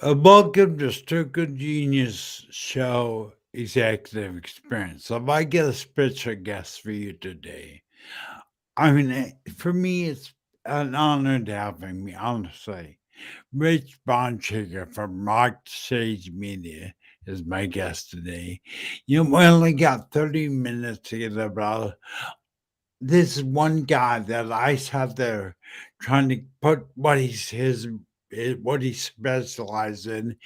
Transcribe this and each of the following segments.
Welcome to Circle Genius Show Executive Experience. So, I get a special guest for you today. I mean, for me, it's an honor to having me, honestly. Rich Bontrager from Rock Stage Media is my guest today. We only got 30 minutes to get about this is one guy that I sat there trying to put what he specializes in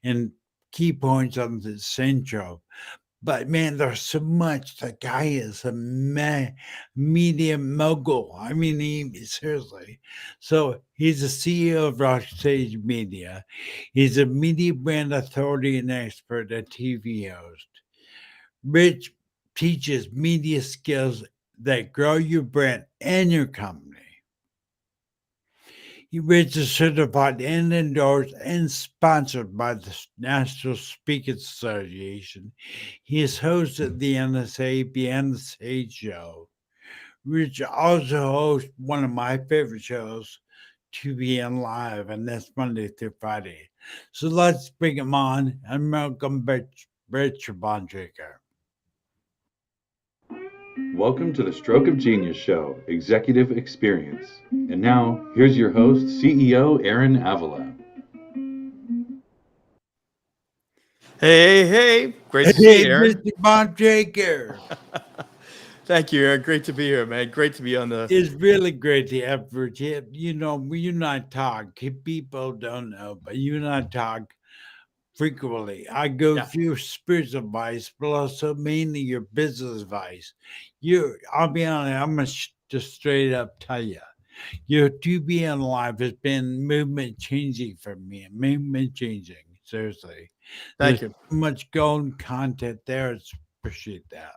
and key points on this intro. But man, there's so much. The guy is a media mogul. I mean, seriously. So he's the CEO of Rockstage Media. He's a media brand authority and expert, a TV host. Rich teaches media skills that grow your brand and your company. Rich is certified and endorsed and sponsored by the National Speakers Association. He is host of the NSA Beyond the Stage show. Rich also hosts one of my favorite shows, 2PM Live, and that's Monday through Friday. So let's bring him on and welcome Rich Bontrager. Welcome to the Stroke of Genius Show, Executive Experience. And now, here's your host, CEO Aaron Avila. Hey, great to see you, Aaron. Mr. Bontrager. Thank you, Aaron. Great to be here, man. Great to be on the... It's really great to have Rich. You and I talk. People don't know, but you and I talk frequently. I go through spiritual advice, but also mainly your business advice. I'll be honest, I'm going to just straight up tell you, your 2PM Live has been movement changing for me. Movement changing, seriously. Thank you. So much golden content there. I appreciate that.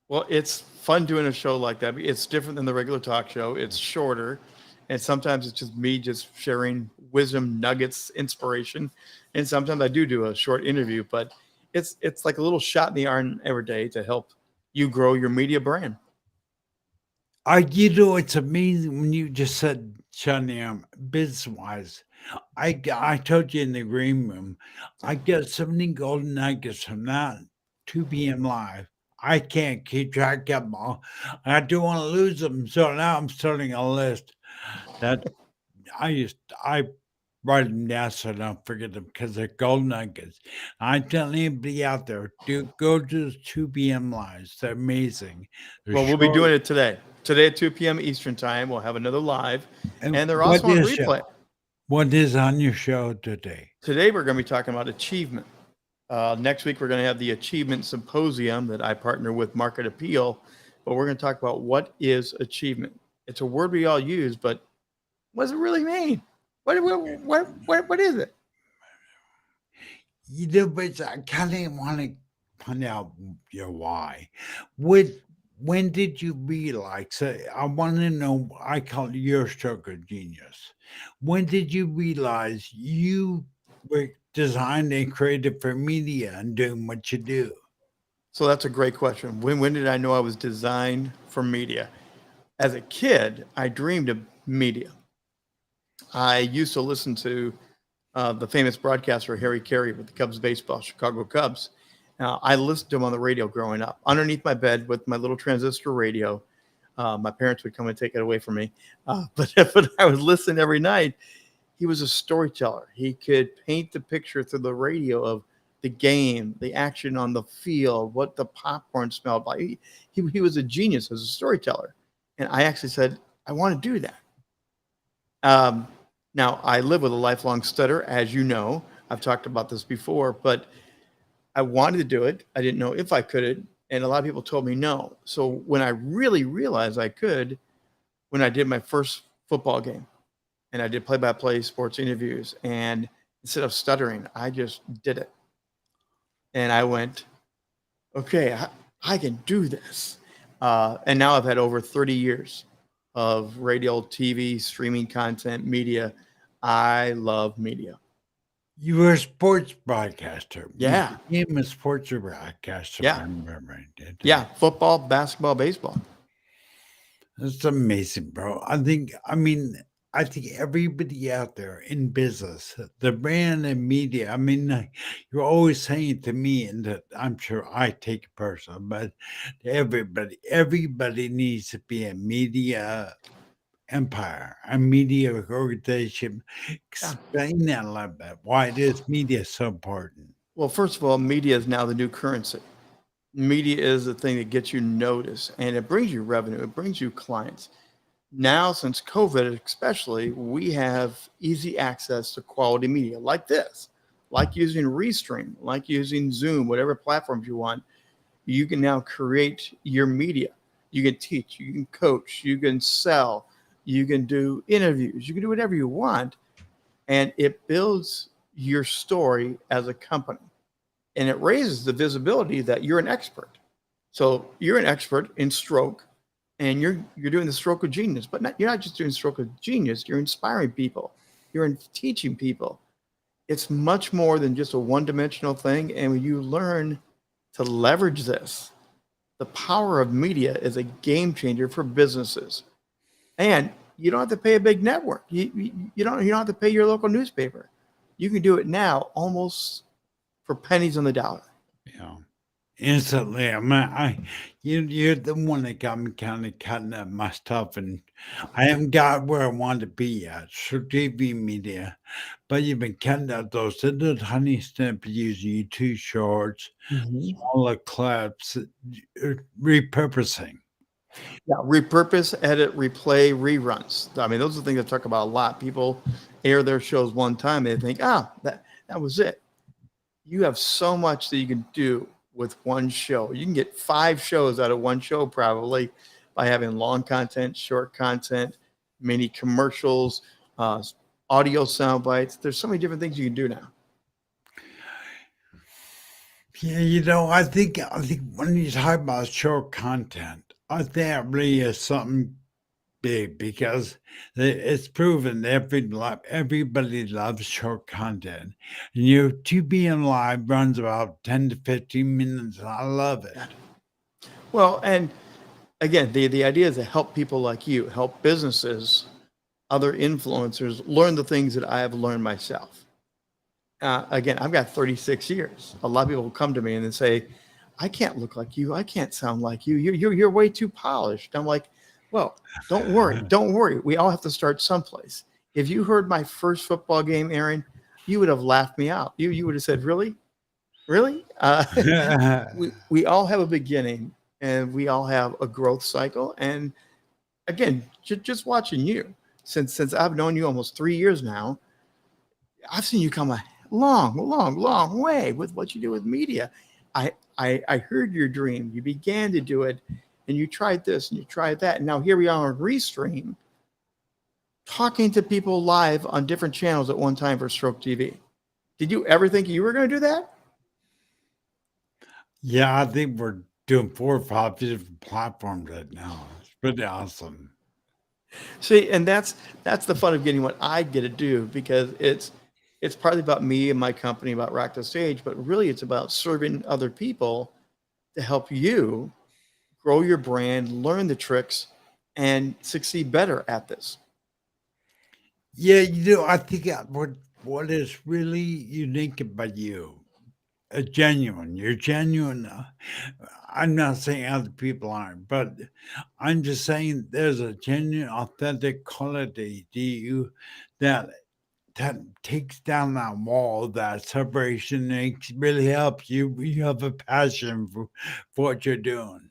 Well, it's fun doing a show like that. It's different than the regular talk show. It's shorter, and sometimes it's just me just sharing wisdom nuggets, inspiration, and sometimes I do a short interview. But it's like a little shot in the arm every day to help you grow your media brand. It's amazing when you just said, Shania, business-wise. I told you in the green room, I get so many golden nuggets from that 2PM Live. I can't keep track of them all. I don't want to lose them. So now I'm starting a list that I write them down so I don't forget them because they're gold nuggets. I tell anybody out there, go to the 2PM Lives. They're amazing. We'll be doing it today. Today at 2 p.m. Eastern time, we'll have another live, and they're also on replay. What is on your show today? Today we're going to be talking about achievement. Next week we're going to have the Achievement Symposium that I partner with Market Appeal, but we're going to talk about what is achievement. It's a word we all use, but what does it really mean? What is it? But I kind of want to find out your why. When did you realize? So I want to know. I call it your stroke of genius. When did you realize you were designed and created for media and doing what you do? So that's a great question. When did I know I was designed for media? As a kid, I dreamed of media. I used to listen to the famous broadcaster Harry Carey with the Cubs baseball, Chicago Cubs. I listened to him on the radio growing up, underneath my bed with my little transistor radio. My parents would come and take it away from me. But I was listening every night. He was a storyteller. He could paint the picture through the radio of the game, the action on the field, what the popcorn smelled like. He was a genius as a storyteller. And I actually said, I want to do that. Now, I live with a lifelong stutter, as you know. I've talked about this before, but I wanted to do it. I didn't know if I could. And a lot of people told me no. So when I really realized I could, when I did my first football game, and I did play-by-play sports interviews, and instead of stuttering, I just did it. And I went, okay, I can do this. And now I've had over 30 years of radio, TV, streaming content, media. I love media. You were a sports broadcaster. You Yeah. became a sports broadcaster, if I Yeah. remember right, didn't you? Yeah. Football, basketball, baseball. That's amazing, bro. I think everybody out there in business, the brand and media, you're always saying to me, and that I'm sure I take it personal, but to everybody needs to be a media empire, a media organization. Yeah. Explain that a little bit. Why is media so important? Well, first of all, media is now the new currency. Media is the thing that gets you noticed and it brings you revenue, it brings you clients. Now, since COVID, especially, we have easy access to quality media like this, like using Restream, like using Zoom, whatever platforms you want. You can now create your media. You can teach, you can coach, you can sell, you can do interviews, you can do whatever you want. And it builds your story as a company. And it raises the visibility that you're an expert. So you're an expert in stroke and you're doing the stroke of genius, but you're not just doing stroke of genius, you're inspiring people, you're teaching people. It's much more than just a one-dimensional thing. And when you learn to leverage this, the power of media is a game changer for businesses. And you don't have to pay a big network. You don't have to pay your local newspaper. You can do it now almost for pennies on the dollar. Yeah. Instantly. You're the one that got me kind of cutting up my stuff, and I haven't got where I want to be yet. So TV media, but you've been cutting up those little tiny snippets using YouTube shorts, smaller clips, repurposing. Yeah, repurpose, edit, replay, reruns. I mean, those are the things I talk about a lot. People air their shows one time, they think, that was it. You have so much that you can do with one show. You can get 5 shows out of one show probably by having long content, short content, mini commercials, audio sound bites. There's so many different things you can do now. Yeah, I think when you talk about short content, I think that really is something big because it's proven that everybody loves short content. And your 2 live runs about 10 to 15 minutes. And I love it. Well, and again, the idea is to help people like you, help businesses, other influencers learn the things that I have learned myself. Again, I've got 36 years. A lot of people will come to me and they say, I can't look like you. I can't sound like you. You're way too polished. I'm like, well, don't worry. We all have to start someplace. If you heard my first football game, Aaron, you would have laughed me out. You would have said, really? We all have a beginning and we all have a growth cycle. And again, just watching you, since I've known you almost 3 years now, I've seen you come a long way with what you do with media. I heard your dream. You began to do it and you tried this and you tried that. And now here we are on Restream talking to people live on different channels at one time for Stroke TV. Did you ever think you were going to do that? Yeah, I think we're doing 4 or 5 different platforms right now. It's pretty awesome. See, and that's the fun of getting what I get to do because it's partly about me and my company, about Rock the Stage, but really it's about serving other people to help you grow your brand, learn the tricks, and succeed better at this. Yeah, I think what is really unique about you, you're genuine. I'm not saying other people aren't, but I'm just saying there's a genuine, authentic quality to you that takes down that wall, that separation, and really helps you. You have a passion for what you're doing.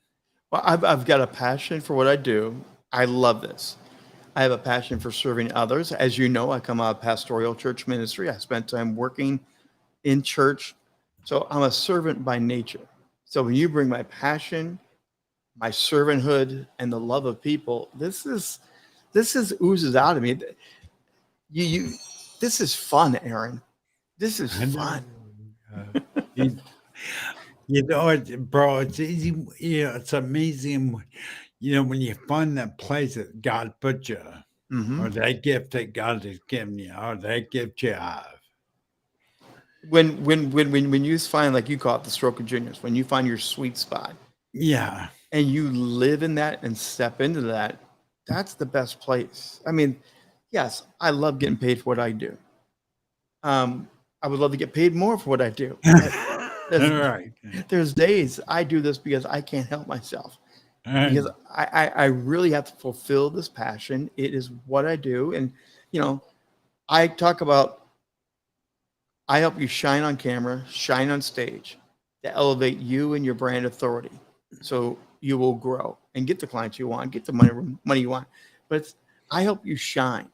Well, I've got a passion for what I do. I love this. I have a passion for serving others. As you know, I come out of pastoral church ministry. I spent time working in church. So I'm a servant by nature. So when you bring my passion, my servanthood, and the love of people, this oozes out of me. This is fun, Aaron. This is fun. Bro, it's easy. It's amazing. When you find that place that God put you, Hmm. or that gift that God has given you, or that gift you have. When you find, like you call it, the stroke of genius, when you find your sweet spot Yeah. and you live in that and step into that, that's the best place. I mean, yes, I love getting paid for what I do. I would love to get paid more for what I do, but All there's right. there's days I do this because I can't help myself, because And I really have to fulfill this passion. It is what I do, and you know, I talk about, I help you shine on camera, shine on stage, to elevate you and your brand authority, so you will grow and get the clients you want, get the money you want. But I help you shine.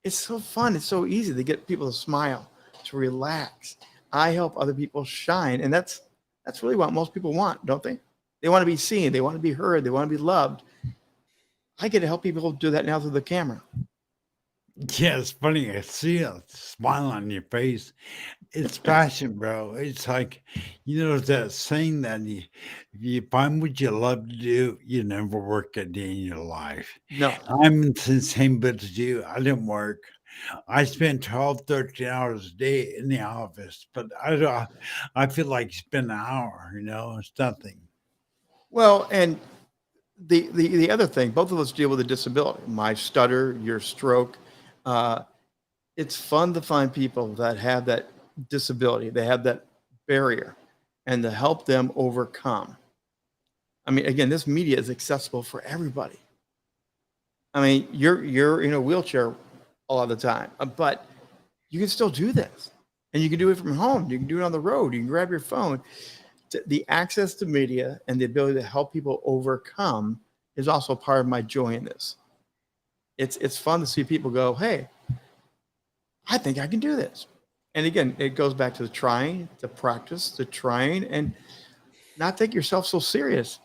It's so fun. It's so easy to get people to smile, to relax. I help other people shine, and that's really what most people want, don't they? They want to be seen. They want to be heard. They want to be loved. I get to help people do that now through the camera. yeah, it's funny. I see a smile on your face. It's passion, bro. It's like, that saying that if you find what you love to do, you never work a day in your life. No. I'm in the same boat as you. I didn't work. I spend 12, 13 hours a day in the office, but I feel like spend an hour, it's nothing. Well, and the other thing, both of us deal with a disability. My stutter, your stroke. Uh, it's fun to find people that have that disability. They have that barrier, and to help them overcome. I mean, again, this media is accessible for everybody. I mean, you're in a wheelchair a lot of the time, but you can still do this, and you can do it from home. You can do it on the road. You can grab your phone. The access to media and the ability to help people overcome is also part of my joy in this. It's fun to see people go, hey, I think I can do this. And again, it goes back to the trying, the practice, the trying, and not take yourself so serious.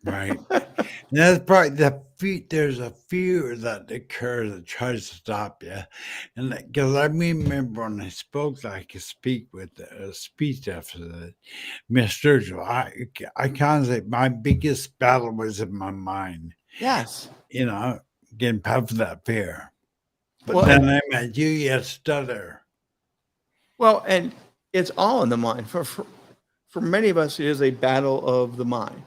Right. And that's probably there's a fear that occurs that tries to stop you. And because I remember when I spoke, I could speak with a speech deficit, Miss Sturgill, I can't say my biggest battle was in my mind, Yes. you know, getting past that fear. But Well, and then I met you, you stutter. and it's all in the mind. For many of us, it is a battle of the mind.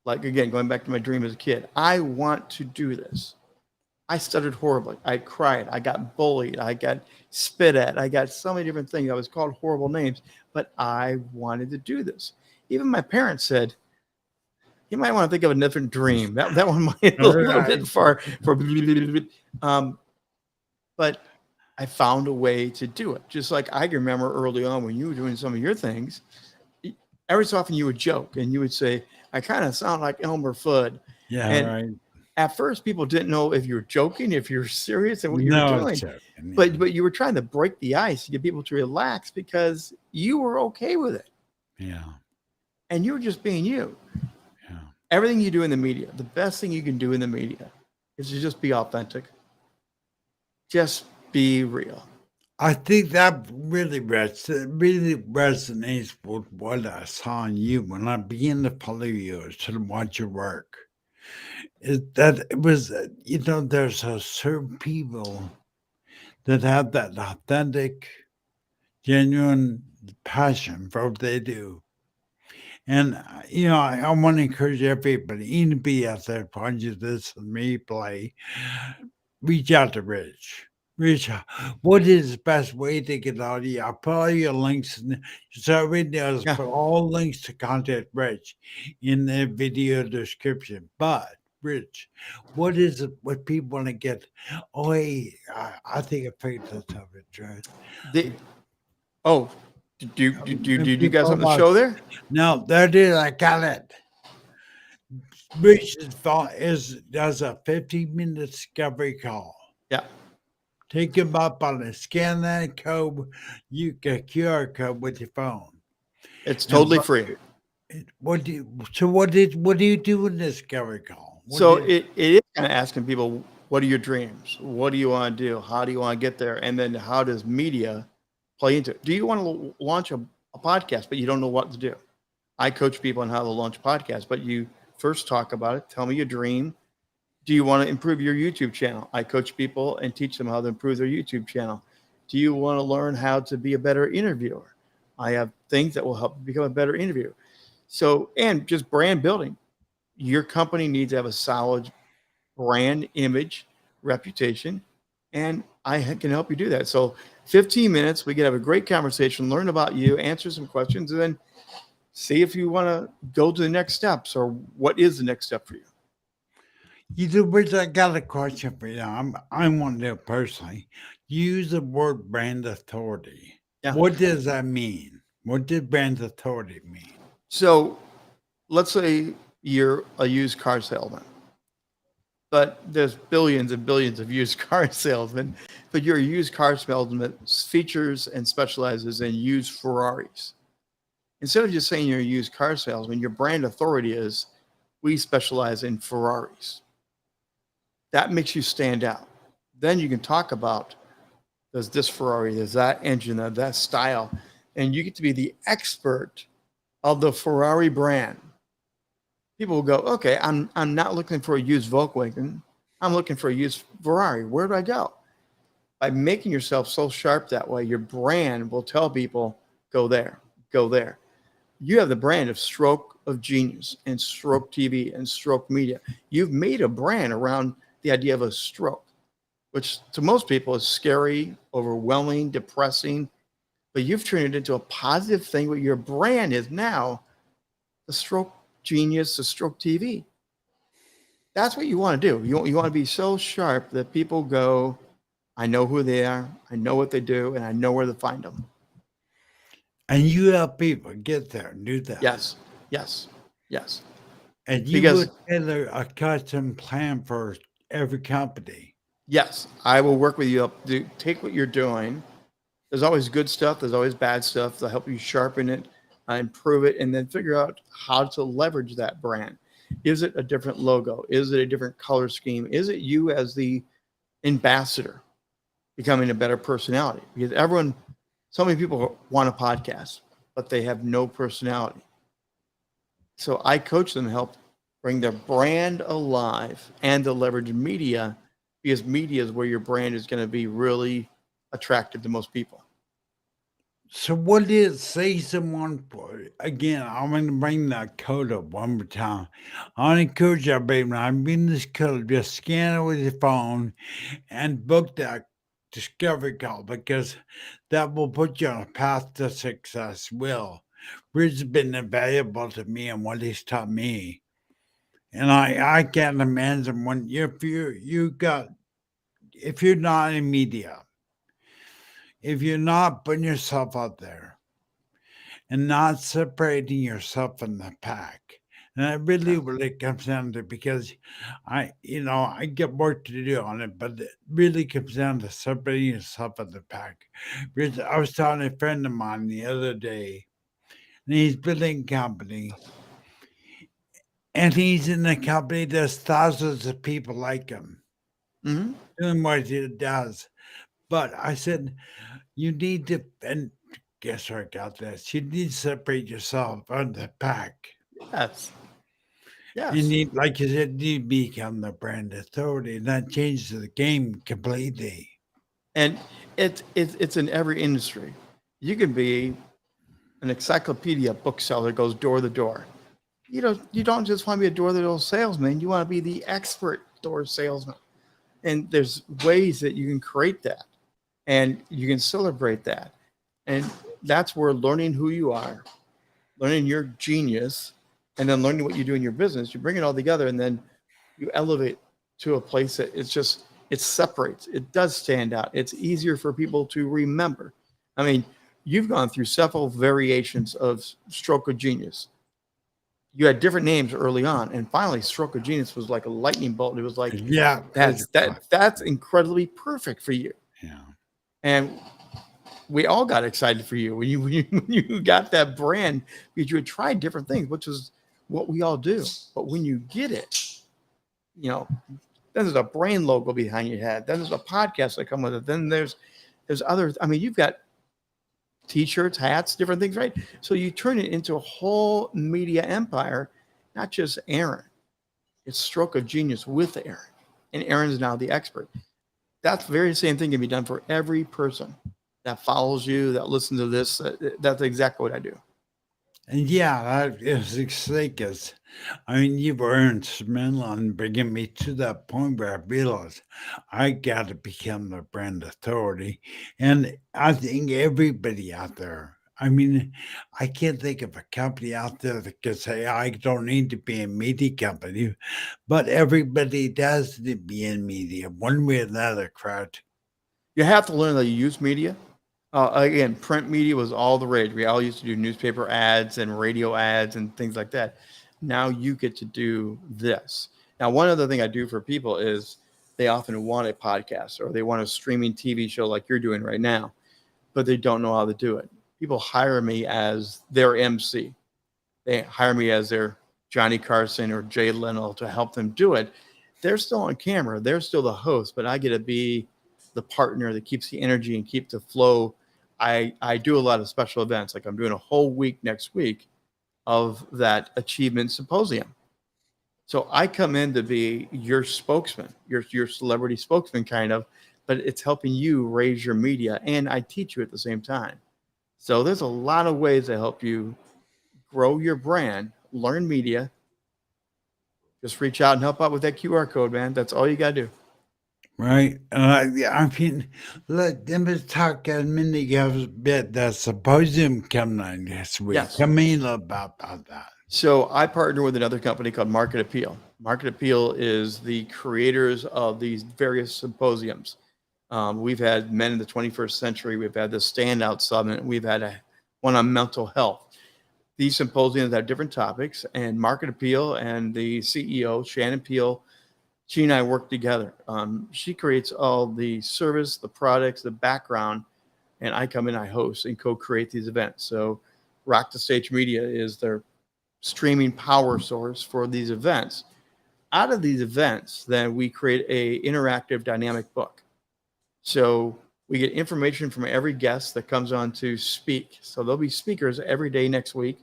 Like again, going back to my dream as a kid, I want to do this. I stuttered horribly. I cried. I got bullied. I got spit at. I got so many different things. I was called horrible names, but I wanted to do this. Even my parents said, you might want to think of a different dream. That one might be a All little right. bit far for, um, but I found a way to do it. Just like I can remember early on when you were doing some of your things, every so often you would joke and you would say, I kind of sound like Elmer Fudd. Yeah, And right. at first people didn't know if you were joking, if you were serious and what you were No, it's doing. joking. Yeah. But you were trying to break the ice to get people to relax because you were okay with it. Yeah. And you were just being you. Yeah. Everything you do in the media, the best thing you can do in the media is to just be authentic. Just be real. I think that really resonates with what I saw in you when I began to follow you to watch your work. Is that it was, there's a certain people that have that authentic, genuine passion for what they do. And, I want to encourage everybody, anybody out there watching this with me play, reach out to Rich. Rich, what is the best way to get out of you? I'll put all your links in so everybody knows, Yeah. put all links to contact Rich in the video description. But Rich, what is it what people want to get? Oh, hey, I think I figured this out, Rich. The, oh, do you got Before something to my show there? No, there it is. I got it. Rich's thought does a 15-minute discovery call. Yeah. Take him up on it. Scan that code. You get QR code with your phone. It's And totally free. what do you? So what do you do in this discovery call? So it is kind of asking people, what are your dreams? What do you want to do? How do you want to get there? And then how does media play into it? Do you want to launch a a podcast, but you don't know what to do. I coach people on how to launch podcasts, but you first talk about it. Tell me your dream. Do you want to improve your YouTube channel? I coach people and teach them how to improve their YouTube channel. Do you want to learn how to be a better interviewer? I have things that will help you become a better interviewer. So, and just brand building. Your company needs to have a solid brand image, reputation, and I can help you do that. So 15 minutes, we can have a great conversation, learn about you, answer some questions, and then see if you want to go to the next steps or what is the next step for you. Either which, I got a question for you. I want to personally use the word brand authority. Yeah. What does that mean? What does brand authority mean? So let's say you're a used car salesman, but there's billions and billions of used car salesmen, but you're a used car salesman that features and specializes in used Ferraris. Instead of just saying you're a used car salesman, your brand authority is we specialize in Ferraris. That makes you stand out. Then you can talk about there's this Ferrari, there's that engine, that style, and you get to be the expert of the Ferrari brand. People will go, okay, I'm not looking for a used Volkswagen. I'm looking for a used Ferrari. Where do I go? By making yourself so sharp that way, your brand will tell people, go there, go there. You have the brand of Stroke of Genius and Stroke TV and Stroke Media. You've made a brand around the idea of a stroke, which to most people is scary, overwhelming, depressing, but you've turned it into a positive thing. What your brand is now, the Stroke Genius, the Stroke TV. That's what you want to do. You want to be so sharp that people go, I know who they are, I know what they do, and I know where to find them. And you help people get there and do that. Yes, yes, yes. And you Because- would tailor a custom plan for every company. Yes, I will work with you up to take what you're doing. There's always good stuff. There's always bad stuff to help you sharpen it, improve it, and then figure out how to leverage that brand. Is it a different logo? Is it a different color scheme? Is it you as the ambassador becoming a better personality? Because so many people want a podcast, but they have no personality. So I coach them to help bring their brand alive and to leverage media, because media is where your brand is going to be really attractive to most people. So what is, say someone, again, I'm going to bring that code up one more time. I want to encourage everybody, when I bring this code, just scan it with your phone and book that discovery call, because that will put you on a path to success. Rich has been invaluable to me and what he's taught me. And I can't imagine when if you're not in media, if you're not putting yourself out there and not separating yourself from the pack. And that really what it comes down to, because I get work to do on it, but it really comes down to separating yourself from the pack. Because I was telling a friend of mine the other day, and he's building a company, and he's in a company there's thousands of people like him doing what he does. But I said, you need to, and guess where I got this? You need to separate yourself from the pack. Yes. Yes. You need, like you said, you become the brand authority, and that changes the game completely. And it's in every industry. You can be an encyclopedia bookseller that goes door to door. You don't just want to be a door-to-door salesman. You want to be the expert door salesman. And there's ways that you can create that, and you can celebrate that. And that's where learning who you are, learning your genius, and then learning what you do in your business, you bring it all together, and then you elevate to a place that it separates. It does stand out. It's easier for people to remember. I mean, you've gone through several variations of Stroke of Genius. You had different names early on, and finally Stroke of Genius was like a lightning bolt. It was like, Yeah, that's incredibly perfect for you. Yeah. And we all got excited for you when you got that brand, because you had tried different things, which is what we all do. But when you get it, then there's a brand logo behind your head. Then there's a podcast that come with it. Then there's other. I mean, you've got t-shirts, hats, different things, right? So you turn it into a whole media empire, not just Aaron. It's stroke of genius with Aaron. And Aaron's now the expert. That's the very same thing can be done for every person that follows you, that listens to this. That's exactly what I do. And yeah, that is exciting. I mean, you've were instrumental in bringing me to that point where I realized I got to become the brand authority. And I think everybody out there, I mean, I can't think of a company out there that could say, I don't need to be a media company, but everybody does need to be in media one way or another, crowd. You have to learn that you use media. Again, print media was all the rage. We all used to do newspaper ads and radio ads and things like that. Now you get to do this. Now, one other thing I do for people is they often want a podcast or they want a streaming TV show like you're doing right now, but they don't know how to do it. People hire me as their MC. They hire me as their Johnny Carson or Jay Leno to help them do it. They're still on camera. They're still the host, but I get to be the partner that keeps the energy and keep the flow. I do a lot of special events. Like I'm doing a whole week next week of that achievement symposium. So I come in to be your spokesman, your celebrity spokesman kind of, but it's helping you raise your media and I teach you at the same time. So there's a lot of ways to help you grow your brand, learn media. Just reach out and help out with that QR code, man. That's all you got to do. Right. Yeah, I mean, let me talk a minute a bit. The symposium coming on this week. Yes. Tell me a little about that. So I partner with another company called Market Appeal. Market Appeal is the creators of these various symposiums. We've had Men in the 21st Century. We've had the Standout Summit. We've had one on mental health. These symposiums have different topics, and Market Appeal and the CEO, Shannon Peel, she and I work together. She creates all the service, the products, the background, and I come in, I host and co-create these events. So Rock the Stage Media is their streaming power source for these events. Out of these events, then we create a interactive dynamic book. So we get information from every guest that comes on to speak. So there'll be speakers every day next week.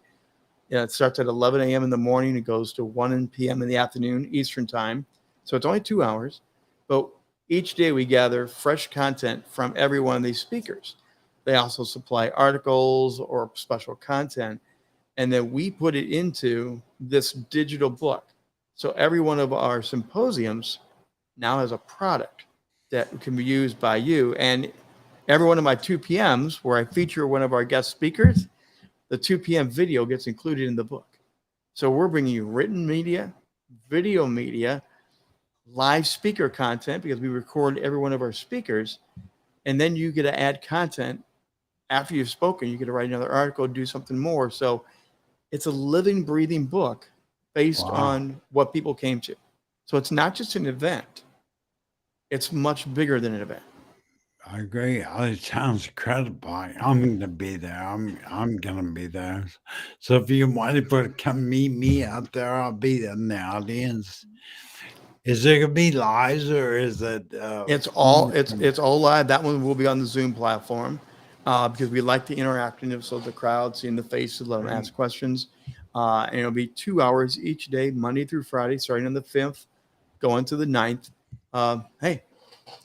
It starts at 11 a.m. in the morning. It goes to 1 p.m. in the afternoon, Eastern time. So it's only 2 hours. But each day we gather fresh content from every one of these speakers. They also supply articles or special content. And then we put it into this digital book. So every one of our symposiums now has a product that can be used by you. And every one of my 2 p.m.s where I feature one of our guest speakers, the 2 p.m. video gets included in the book. So we're bringing you written media, video media, live speaker content because we record every one of our speakers. And then you get to add content after you've spoken. You get to write another article, do something more. So it's a living, breathing book based on what people came to. So it's not just an event. It's much bigger than an event. I agree. It sounds incredible. I'm going to be there. I'm going to be there. So if you want to come meet me out there, I'll be there in the audience. Is it going to be live or is it? It's all live. That one will be on the Zoom platform because we like the interactiveness of the crowd, seeing the faces, let them ask questions. And it'll be 2 hours each day, Monday through Friday, starting on the 5th, going to the 9th. Hey,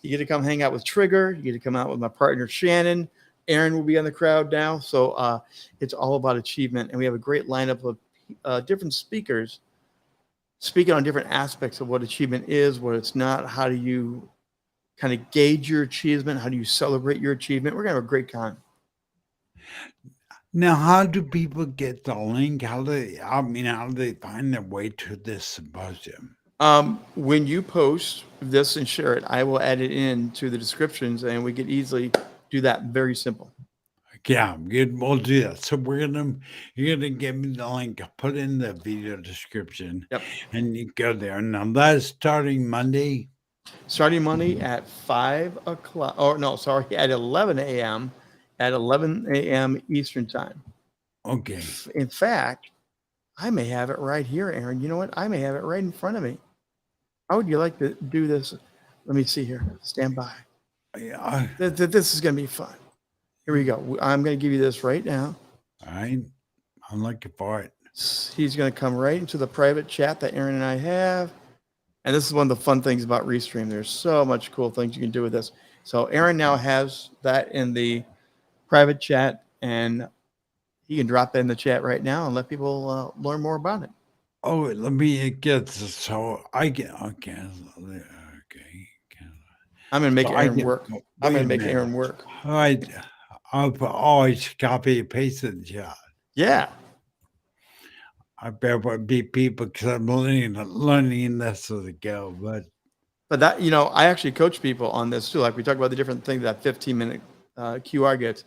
you get to come hang out with Trigger. You get to come out with my partner, Shannon. Aaron will be on the crowd now. So it's all about achievement. And we have a great lineup of different speakers speaking on different aspects of what achievement is, what it's not. How do you kind of gauge your achievement? How do you celebrate your achievement? We're going to have a great time. Now, how do people get the link? How do they find their way to this symposium? When you post this and share it, I will add it in to the descriptions and we can easily do that. Very simple. Yeah, we'll do that. So you're gonna give me the link. I'll put it in the video description. Yep. And you go there. Now that's starting Monday. Starting Monday at 5 o'clock. Oh no, sorry, at 11 a.m. At 11 a.m. Eastern time. Okay. In fact, I may have it right here, Aaron. You know what? I may have it right in front of me. How would you like to do this? Let me see here. Stand by. Yeah. This is going to be fun. Here we go. I'm going to give you this right now. All right. I'm looking for it. He's going to come right into the private chat that Aaron and I have. And this is one of the fun things about Restream. There's so much cool things you can do with this. So Aaron now has that in the private chat, and he can drop that in the chat right now and let people learn more about it. Oh, let me get this. So I get, okay. Okay. I'm going to make So I Aaron get, work. oh, I'm wait going a to make minute. Aaron work. All right. I'll always copy and paste it in the chat. Yeah. I bet would be people because I'm learning this as I go. But that, I actually coach people on this too. Like we talk about the different things that 15-minute QR gets.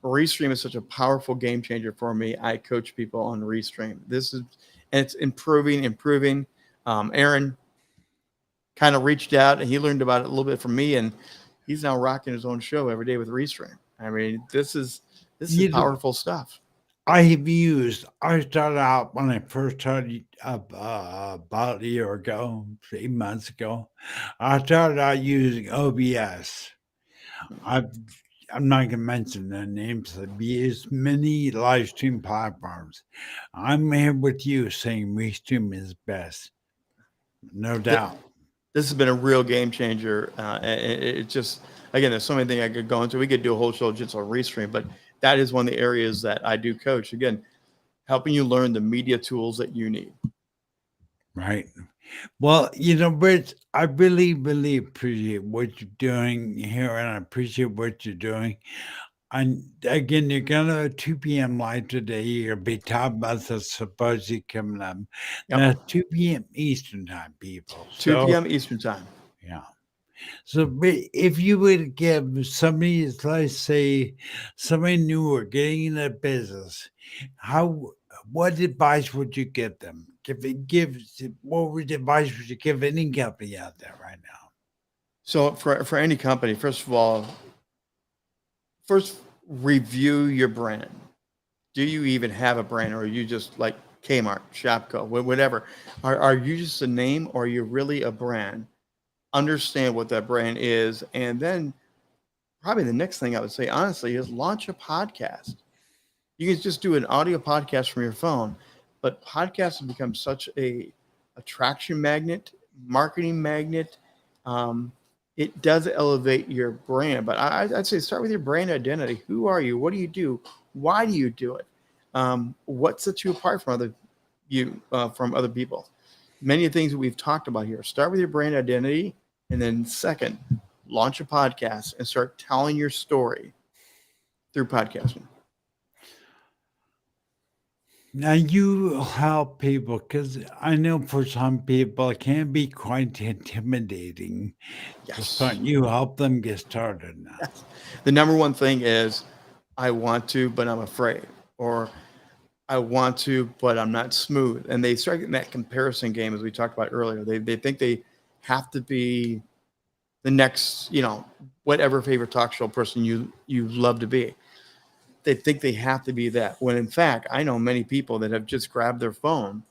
Restream is such a powerful game changer for me. I coach people on Restream. And it's improving. Aaron kind of reached out and he learned about it a little bit from me, and he's now rocking his own show every day with Restream. I mean, this is powerful stuff. I started out when I first started about a year ago, 8 months ago. I started out using OBS. I'm not going to mention their names. I've used many live stream platforms. I'm here with you saying Restream is best. No doubt. This has been a real game changer. It just, again, there's so many things I could go into. We could do a whole show just on Restream, but that is one of the areas that I do coach. Again, helping you learn the media tools that you need. Right. Well, Rich, I really, really appreciate what you're doing here, and I appreciate what you're doing. And again, you're gonna 2 p.m. live today. You're gonna be talking about the symposium coming up. Yep. That's 2 p.m. Eastern time, people. 2 p.m. Eastern time. Yeah. So if you would give somebody, let's say, somebody new or getting into business, what advice would you give them? What advice would you give any company out there right now? So for any company, first of all, review your brand. Do you even have a brand, or are you just like Kmart, Shopko, whatever? Are you just a name, or are you really a brand? Understand what that brand is, and then probably the next thing I would say, honestly, is launch a podcast. You can just do an audio podcast from your phone, but podcasts have become such a attraction magnet, marketing magnet. It does elevate your brand, but I'd say start with your brand identity. Who are you? What do you do? Why do you do it? What sets you apart from other people? Many of the things that we've talked about here. Start with your brand identity, and then second, launch a podcast and start telling your story through podcasting. Now you help people, because I know for some people it can be quite intimidating to start. You help them get started now. Yes. The number one thing is, I want to, but I'm afraid, or I want to, but I'm not smooth. And they start getting that comparison game, as we talked about earlier. They think they have to be the next, whatever favorite talk show person you love to be. They think they have to be that, when in fact, I know many people that have just grabbed their phone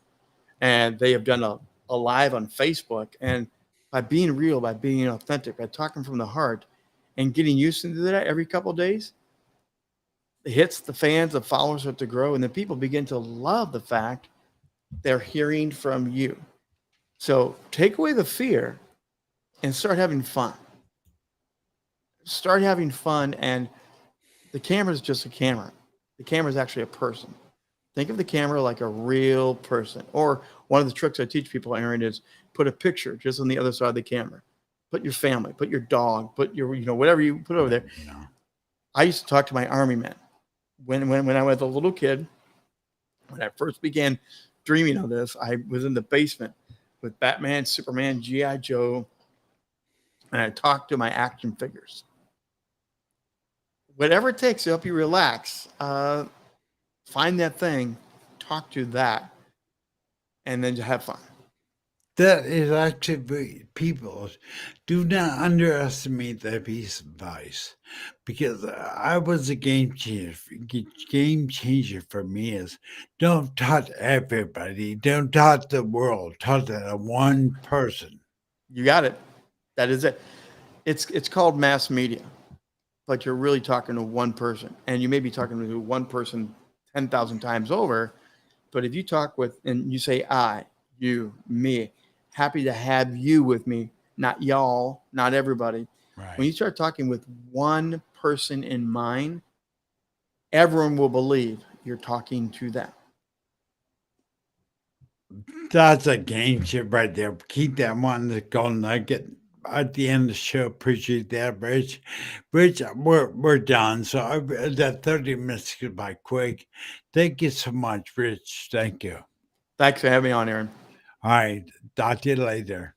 and they have done a live on Facebook, and by being real, by being authentic, by talking from the heart and getting used to that every couple of days, the hits, the fans, the followers start to grow, and then people begin to love the fact they're hearing from you. So take away the fear and start having fun. Start having fun, and the camera is just a camera. The camera is actually a person. Think of the camera like a real person. Or one of the tricks I teach people, Aaron, is put a picture just on the other side of the camera. Put your family, put your dog, put your, whatever you put over there. Yeah. I used to talk to my army men. When I was a little kid, when I first began dreaming of this, I was in the basement with Batman, Superman, G.I. Joe, and I talked to my action figures. Whatever it takes to help you relax, find that thing, talk to that, and then just have fun. That is actually, people do not underestimate that piece of advice, because I was a game changer. Game changer for me is don't talk to everybody, don't talk to the world, talk to one person. You got it. That is it. It's called mass media. but you're really talking to one person, and you may be talking to one person 10,000 times over. But if you talk with, and you say, I, you, me, happy to have you with me, not y'all, not everybody. Right. When you start talking with one person in mind, everyone will believe you're talking to them. That's a game chip right there. Keep that one, the golden nugget at the end of the show. Appreciate that, Rich. Rich, we're done. So that 30 minutes goes by quick. Thank you so much, Rich. Thank you. Thanks for having me on, Aaron. All right. Talk to you later.